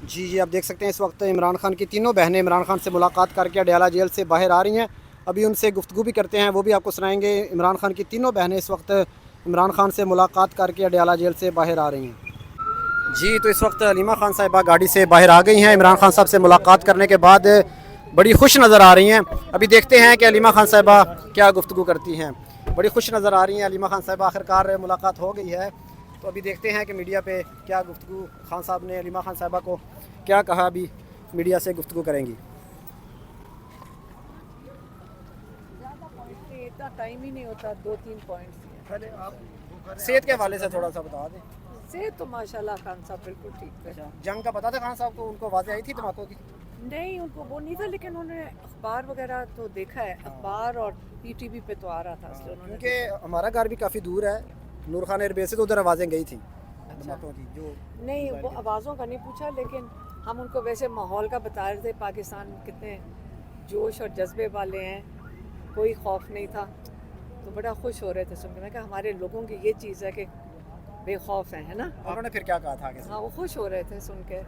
جی آپ دیکھ سکتے ہیں اس وقت عمران خان کی تینوں بہنیں عمران خان سے ملاقات کر کے اڈیالہ جیل سے باہر آ رہی ہیں. ابھی ان سے گفتگو بھی کرتے ہیں, وہ بھی آپ کو سنائیں گے. عمران خان کی تینوں بہنیں اس وقت عمران خان سے ملاقات کر کے اڈیالہ جیل سے باہر آ رہی ہیں. جی تو اس وقت علیمہ خان صاحبہ گاڑی سے باہر آ گئی ہیں. عمران خان صاحب سے ملاقات کرنے کے بعد بڑی خوش نظر آ رہی ہیں. ابھی دیکھتے ہیں کہ علیمہ خان صاحبہ کیا گفتگو کرتی ہیں. بڑی خوش نظر آ رہی ہیں علیمہ خان صاحبہ, آخرکار ملاقات ہو گئی ہے. تو ابھی دیکھتے ہیں کہ میڈیا پہ کیا گفتگو خان صاحب نے علیمہ خان صاحبہ کو کیا کہا. ابھی میڈیا سے گفتگو کریں گی. زیادہ پوائنٹ نہیں, اتنا ٹائم ہی نہیں ہوتا, 2-3 پوائنٹس ہی پہلے آپ صحت کے حوالے سے تھوڑا سا بتا دیں. سے تو ماشاءاللہ خان صاحب بالکل ٹھیک ہے. جنگ کا پتہ تھا خان صاحب کو, ان کو واضح آئی تھی دھماکوں کی؟ نہیں ان کو وہ نہیں تھا, لیکن انہوں نے اخبار وغیرہ تو دیکھا ہے, اخبار اور پی ٹی وی پہ تو آ رہا تھا, اس لیے انہوں نے کیونکہ ہمارا گھر بھی کافی دور ہے, نور خان ایئر بیس سے, تو ادھر آوازیں گئی تھیں دھماکوں کی. جو نہیں وہ آوازوں کا نہیں پوچھا, لیکن ہم ان کو ویسے ماحول کا بتا رہے تھے. پاکستان کتنے جوش اور جذبے والے ہیں, کوئی خوف نہیں تھا. تو بڑا خوش ہو رہے تھے سن کے. میں کہا ہمارے لوگوں کی یہ چیز ہے کہ بے خوف ہیں, ہے نا. انہوں نے پھر کیا کہا تھا آگے سے؟ ہاں وہ خوش ہو رہے تھے سن کے,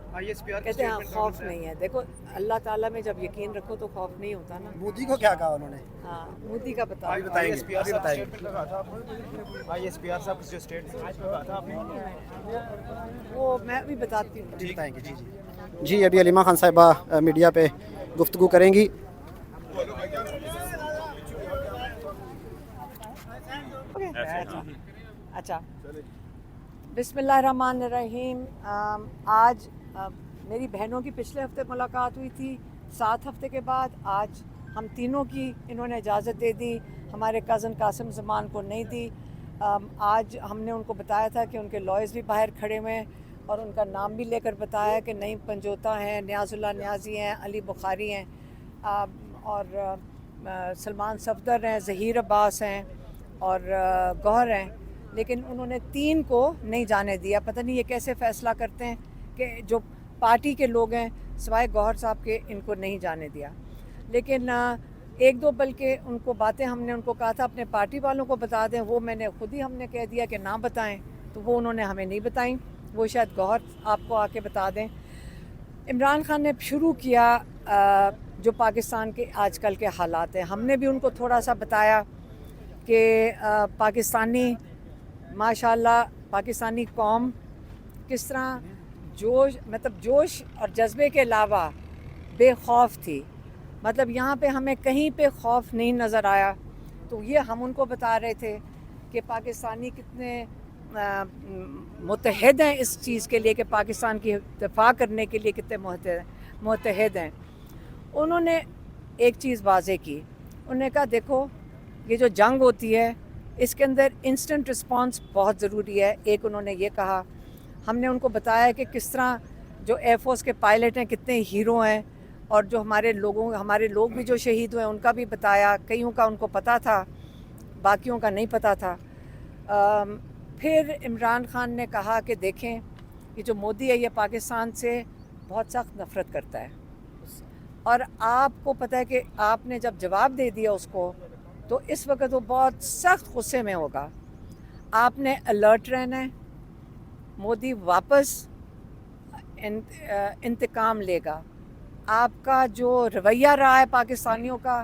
کہتے ہیں ہاں خوف نہیں ہے. دیکھو اللہ تعالیٰ میں جب یقین رکھو تو خوف نہیں ہوتا نا. مودی کو کیا کہا انہوں نے؟ ہاں مودی کا بتا ابھی بتائیں گے. وہ میں بھی بتاتی ہوں. بتائیں گے. جی ابھی علیمہ خان صاحبہ میڈیا پہ گفتگو کریں گی. اچھا بسم اللہ الرحمن الرحیم. آج میری بہنوں کی پچھلے ہفتے ملاقات ہوئی تھی, 7 ہفتے کے بعد. آج ہم تینوں کی انہوں نے اجازت دے دی, ہمارے کزن قاسم زمان کو نہیں دی. آج ہم نے ان کو بتایا تھا کہ ان کے لائرز بھی باہر کھڑے ہوئے ہیں, اور ان کا نام بھی لے کر بتایا کہ نعیم پنجوتا ہیں, نیاز اللہ نیازی ہیں, علی بخاری ہیں, اور سلمان صفدر ہیں, ظہیر عباس ہیں, اور گوہر ہیں. لیکن انہوں نے 3 کو نہیں جانے دیا. پتہ نہیں یہ کیسے فیصلہ کرتے ہیں کہ جو پارٹی کے لوگ ہیں سوائے گوہر صاحب کے ان کو نہیں جانے دیا. لیکن 1-2 بلکہ ان کو باتیں ہم نے ان کو کہا تھا اپنے پارٹی والوں کو بتا دیں, وہ میں نے خود ہی ہم نے کہہ دیا کہ نہ بتائیں, تو وہ انہوں نے ہمیں نہیں بتائیں. وہ شاید گوہر آپ کو آ کے بتا دیں. عمران خان نے شروع کیا جو پاکستان کے آج کل کے حالات ہیں. ہم نے بھی ان کو تھوڑا سا بتایا کہ پاکستانی ماشاءاللہ پاکستانی قوم کس طرح جوش اور جذبے کے علاوہ بے خوف تھی. مطلب یہاں پہ ہمیں کہیں پہ خوف نہیں نظر آیا. تو یہ ہم ان کو بتا رہے تھے کہ پاکستانی کتنے متحد ہیں اس چیز کے لیے, کہ پاکستان کی دفاع کرنے کے لیے کتنے متحد ہیں. انہوں نے ایک چیز واضح کی, انہوں نے کہا دیکھو یہ جو جنگ ہوتی ہے اس کے اندر انسٹنٹ رسپانس بہت ضروری ہے. ایک انہوں نے یہ کہا, ہم نے ان کو بتایا کہ کس طرح جو ایئر فورس کے پائلٹ ہیں کتنے ہیرو ہیں, اور جو ہمارے لوگ بھی جو شہید ہوئے ان کا بھی بتایا. کئیوں کا ان کو پتہ تھا, باقیوں کا نہیں پتہ تھا. پھر عمران خان نے کہا کہ دیکھیں یہ جو مودی ہے یہ پاکستان سے بہت سخت نفرت کرتا ہے, اور آپ کو پتہ ہے کہ آپ نے جب جواب دے دیا اس کو تو اس وقت وہ بہت سخت غصے میں ہوگا. آپ نے الرٹ رہنا ہے. مودی واپس انتقام لے گا. آپ کا جو رویہ رہا ہے پاکستانیوں کا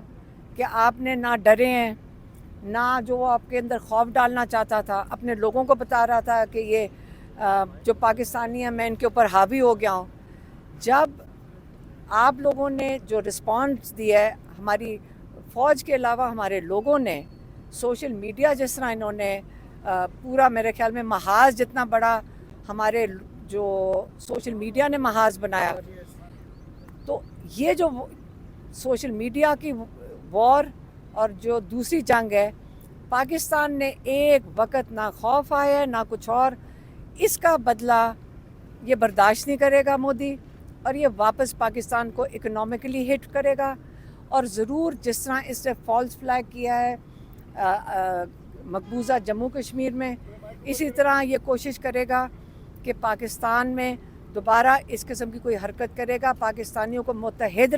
کہ آپ نے نہ ڈرے ہیں, نہ جو آپ کے اندر خوف ڈالنا چاہتا تھا, اپنے لوگوں کو بتا رہا تھا کہ یہ جو پاکستانی ہیں میں ان کے اوپر حاوی ہو گیا ہوں. جب آپ لوگوں نے جو رسپانس دیا ہے, ہماری فوج کے علاوہ ہمارے لوگوں نے سوشل میڈیا جس طرح انہوں نے پورا میرے خیال میں محاذ جتنا بڑا ہمارے جو سوشل میڈیا نے محاذ بنایا, تو یہ جو سوشل میڈیا کی وار اور جو دوسری جنگ ہے, پاکستان نے ایک وقت نہ خوف آیا ہے نہ کچھ اور. اس کا بدلہ یہ برداشت نہیں کرے گا مودی, اور یہ واپس پاکستان کو اکنامکلی ہٹ کرے گا. اور ضرور جس طرح اس نے فالس فلیگ کیا ہے مقبوضہ جموں کشمیر میں, اسی طرح یہ کوشش کرے گا کہ پاکستان میں دوبارہ اس قسم کی کوئی حرکت کرے گا. پاکستانیوں کو متحد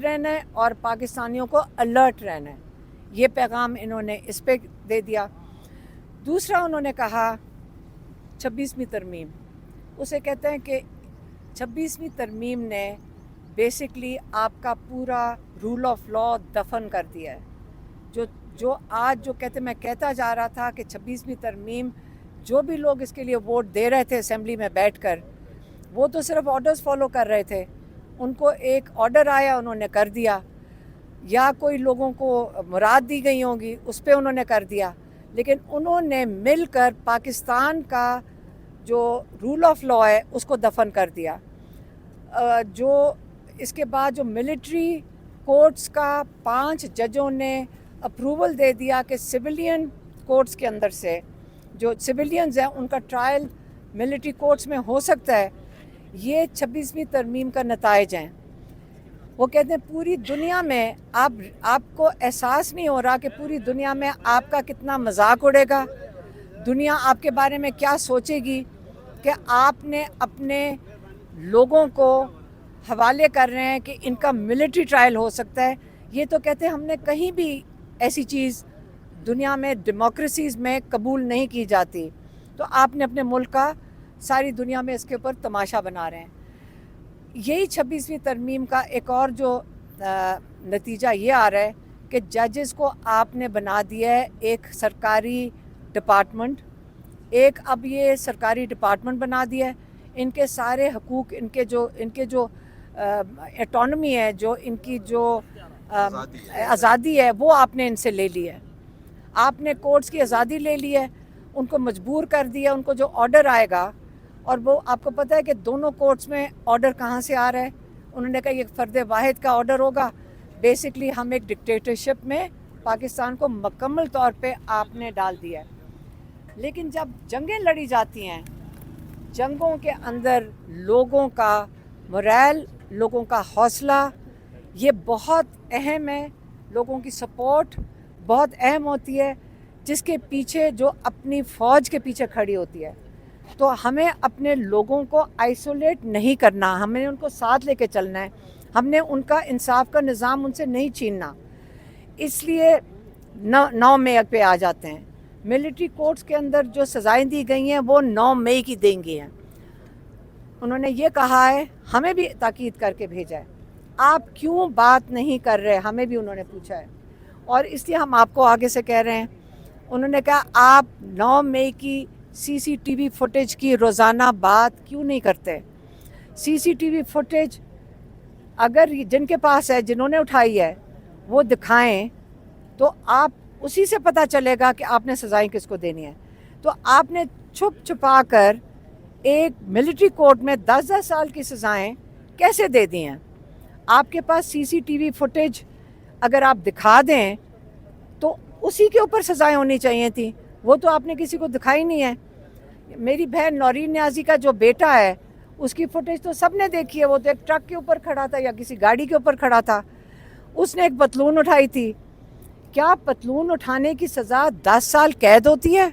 رہنا ہے اور پاکستانیوں کو الرٹ رہنا ہے. یہ پیغام انہوں نے اس پہ دے دیا. دوسرا انہوں نے کہا 26ویں ترمیم, اسے کہتے ہیں کہ 26वीं तरमीम ने बेसिकली आपका पूरा रूल ऑफ लॉ दफन कर दिया है। जो आज मैं कहता जा रहा था कि 26वीं तरमीम, जो भी लोग इसके लिए वोट दे रहे थे असेंबली में बैठकर, वो तो सिर्फ ऑर्डर्स फॉलो कर रहे थे। उनको एक ऑर्डर आया, उन्होंने कर दिया, या कोई लोगों को मुराद दी गई होंगी उस पर उन्होंने कर दिया, लेकिन उन्होंने मिलकर पाकिस्तान का जो रूल ऑफ लॉ है उसको दफन कर दिया। जो इसके बाद जो मिलिट्री कोर्ट्स का 5 जजों ने अप्रूवल दे दिया कि सिविलियन कोर्ट्स के अंदर से जो सिविलियंस हैं उनका ट्रायल मिलिट्री कोर्ट्स में हो सकता है, ये 26वीं तरमीम का नताइज हैं। वो कहते हैं पूरी दुनिया में आपको एहसास नहीं हो रहा कि पूरी दुनिया में आपका कितना मजाक उड़ेगा, दुनिया आपके बारे में क्या सोचेगी कि आपने अपने लोगों को हवाले कर रहे हैं कि इनका मिलिट्री ट्रायल हो सकता है। ये तो कहते हैं हमने कहीं भी ऐसी चीज़ दुनिया में डेमोक्रेसीज़ में कबूल नहीं की जाती, तो आपने अपने मुल्क का सारी दुनिया में इसके ऊपर तमाशा बना रहे हैं। यही 26वीं तरमीम का एक और जो नतीजा ये आ रहा है कि जजेस को आपने बना दिया है एक सरकारी डिपार्टमेंट, एक अब ये सरकारी डिपार्टमेंट बना दिया है। इनके सारे हकूक़, इनके जो एटोनमी है, जो इनकी जो आज़ादी है, वो आपने इनसे ले ली है। आपने कोर्ट्स की आज़ादी ले ली है, उनको मजबूर कर दिया। उनको जो ऑर्डर आएगा, और वो आपको पता है कि दोनों कोर्ट्स में ऑर्डर कहाँ से आ रहा है। उन्होंने कहा ये फ़र्द वाहिद का ऑर्डर होगा। बेसिकली हम एक डिक्टेटरशिप में पाकिस्तान को मुकम्मल तौर पे आपने डाल दिया है। लेकिन जब जंगें लड़ी जाती हैं, जंगों के अंदर लोगों का मोरल, लोगों का हौसला, ये बहुत अहम है। लोगों की सपोर्ट बहुत अहम होती है, जिसके पीछे जो अपनी फ़ौज के पीछे खड़ी होती है। तो हमें अपने लोगों को आइसोलेट नहीं करना, हमें उनको साथ लेके चलना है। हमने उनका इंसाफ का निज़ाम उनसे नहीं छीनना। इसलिए 9 मई पे आ जाते हैं। मिलिट्री कोर्ट्स के अंदर जो सज़ाएं दी गई हैं वो 9 मई की देंगी हैं। उन्होंने ये कहा है, हमें भी ताकीद करके भेजा है, आप क्यों बात नहीं कर रहे, हमें भी उन्होंने पूछा है। और इसलिए हम आपको आगे से कह रहे हैं, उन्होंने कहा आप 9 मई की CCTV फुटेज की रोज़ाना बात क्यों नहीं करते। CCTV फुटेज अगर जिनके पास है, जिन्होंने उठाई है, वो दिखाएं तो आप उसी से पता चलेगा कि आपने सज़ाएं किसको देनी है। तो आपने छुप छुपा कर एक मिलिट्री कोर्ट में 10-10 साल की सज़ाएं कैसे दे दी हैं। आपके पास CCTV फुटेज अगर आप दिखा दें तो उसी के ऊपर सज़ाएं होनी चाहिए थी, वो तो आपने किसी को दिखाई नहीं है। मेरी बहन नौरीन न्याजी का जो बेटा है, उसकी फुटेज तो सबने देखी है। वो तो एक ट्रक के ऊपर खड़ा था या किसी गाड़ी के ऊपर खड़ा था, उसने एक पतलून उठाई थी। क्या पतलून उठाने की सज़ा 10 साल कैद होती है?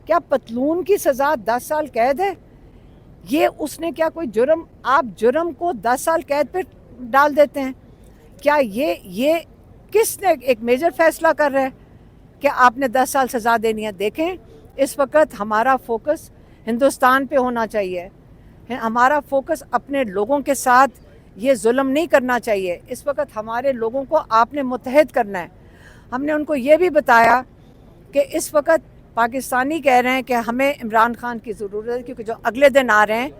क्या पतलून की सज़ा 10 साल कैद है? ये उसने क्या कोई जुर्म, आप जुर्म को 10 साल कैद पे डाल देते हैं? क्या ये किसने एक मेजर फैसला कर रहा है कि आपने 10 साल सज़ा देनी है? देखें, इस वक्त हमारा फोकस हिंदुस्तान पे होना चाहिए। हमारा फोकस अपने लोगों के साथ ये जुल्म नहीं करना चाहिए। इस वक्त हमारे लोगों को आपने मुत्तहद करना है। हमने उनको ये भी बताया कि इस वक्त पाकिस्तानी कह रहे हैं कि हमें इमरान खान की ज़रूरत है, क्योंकि जो अगले दिन आ रहे हैं,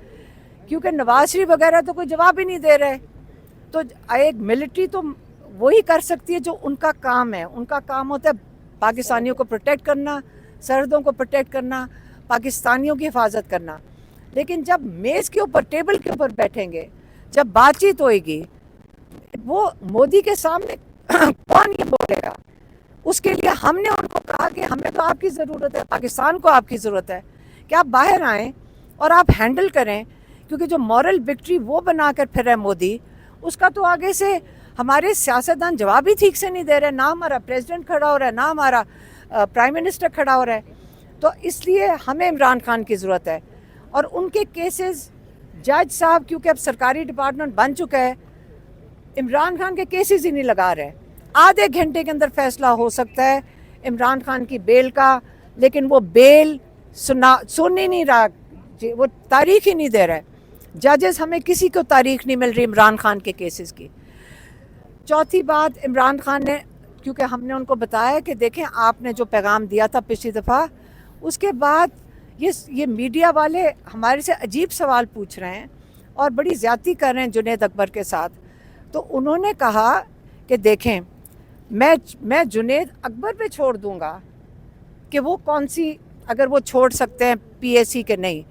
क्योंकि नवाज शरीफ वगैरह तो कोई जवाब ही नहीं दे रहे। तो एक मिलिट्री तो वही कर सकती है जो उनका काम है। उनका काम होता है पाकिस्तानियों को प्रोटेक्ट करना, सरहदों को प्रोटेक्ट करना, पाकिस्तानियों की हिफाजत करना। लेकिन जब मेज़ के ऊपर, टेबल के ऊपर बैठेंगे, जब बातचीत होएगी, वो मोदी के सामने कौन ये बोलेगा? उसके लिए हमने उनको कहा कि हमें तो आपकी ज़रूरत है, पाकिस्तान को आपकी ज़रूरत है कि आप बाहर आएँ और आप हैंडल करें, क्योंकि जो मॉरल विक्ट्री वो बना कर फिर है मोदी, उसका तो आगे से हमारे सियासतदान जवाब ही ठीक से नहीं दे रहे। ना हमारा प्रेसिडेंट खड़ा हो रहा है, ना हमारा प्राइम मिनिस्टर खड़ा हो रहा है। तो इसलिए हमें इमरान खान की ज़रूरत है। और उनके केसेस, जज साहब क्योंकि अब सरकारी डिपार्टमेंट बन चुका है, इमरान खान के केसेस ही नहीं लगा रहे। आधे घंटे के अंदर फैसला हो सकता है इमरान खान की बेल का, लेकिन वो बेल सुन ही नहीं रहा, वो तारीख ही नहीं दे रहा है। जजेस हमें किसी को तारीख नहीं मिल रही इमरान खान के केसेस की। चौथी बात, इमरान खान ने, क्योंकि हमने उनको बताया कि देखें आपने जो पैगाम दिया था पिछली दफ़ा, उसके बाद ये मीडिया वाले हमारे से अजीब सवाल पूछ रहे हैं और बड़ी ज़्यादती कर रहे हैं जुनैद अकबर के साथ। तो उन्होंने कहा कि देखें मैं जुनैद अकबर पे छोड़ दूंगा कि वो कौन सी, अगर वो छोड़ सकते हैं पीएसी के नहीं,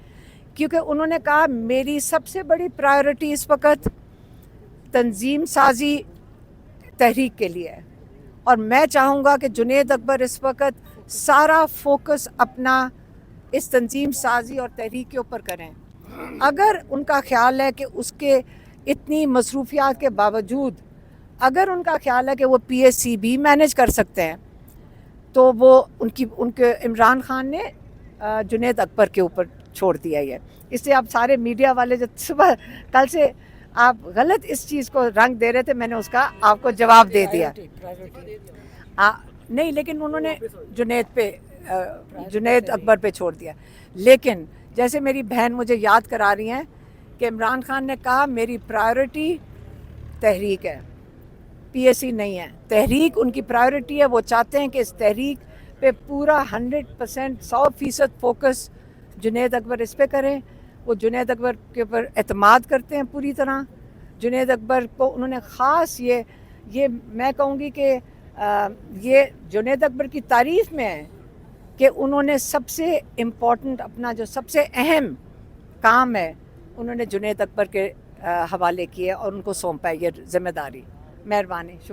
क्योंकि उन्होंने कहा मेरी सबसे बड़ी प्रायोरिटी इस वक्त तंजीम साजी तहरीक के लिए है और मैं चाहूँगा कि जुनैद अकबर इस वक्त सारा फोकस अपना इस तंजीम साजी और तहरीक के ऊपर करें। अगर उनका ख्याल है कि उसके इतनी मसरूफियात के बावजूद अगर उनका ख्याल है कि वो पीएससी भी मैनेज कर सकते हैं तो वो उनके इमरान खान ने जुनैद अकबर के ऊपर छोड़ दिया है। इसलिए आप सारे मीडिया वाले जो सुबह कल से आप गलत इस चीज़ को रंग दे रहे थे, मैंने उसका आपको जवाब दे दिया। नहीं, लेकिन उन्होंने जुनैद अकबर पे छोड़ दिया। लेकिन जैसे मेरी बहन मुझे याद करा रही हैं कि इमरान खान ने कहा मेरी प्रायोरिटी तहरीक है, पीएससी नहीं है। तहरीक उनकी प्रायोरिटी है, वो चाहते हैं कि इस तहरीक पे पूरा 100% 100% फोकस जुनैद अकबर इस पे करें। वो जुनैद अकबर के ऊपर एतमाद करते हैं पूरी तरह। जुनैद अकबर को उन्होंने ख़ास ये मैं कहूँगी कि ये जुनैद अकबर की तारीफ़ में है कि उन्होंने सबसे इम्पोर्टेंट अपना जो सबसे अहम काम है उन्होंने जुनैद अकबर के हवाले किए और उनको सौंपा है ये ज़िम्मेदारी। मेहरबानी, शुक्रिया।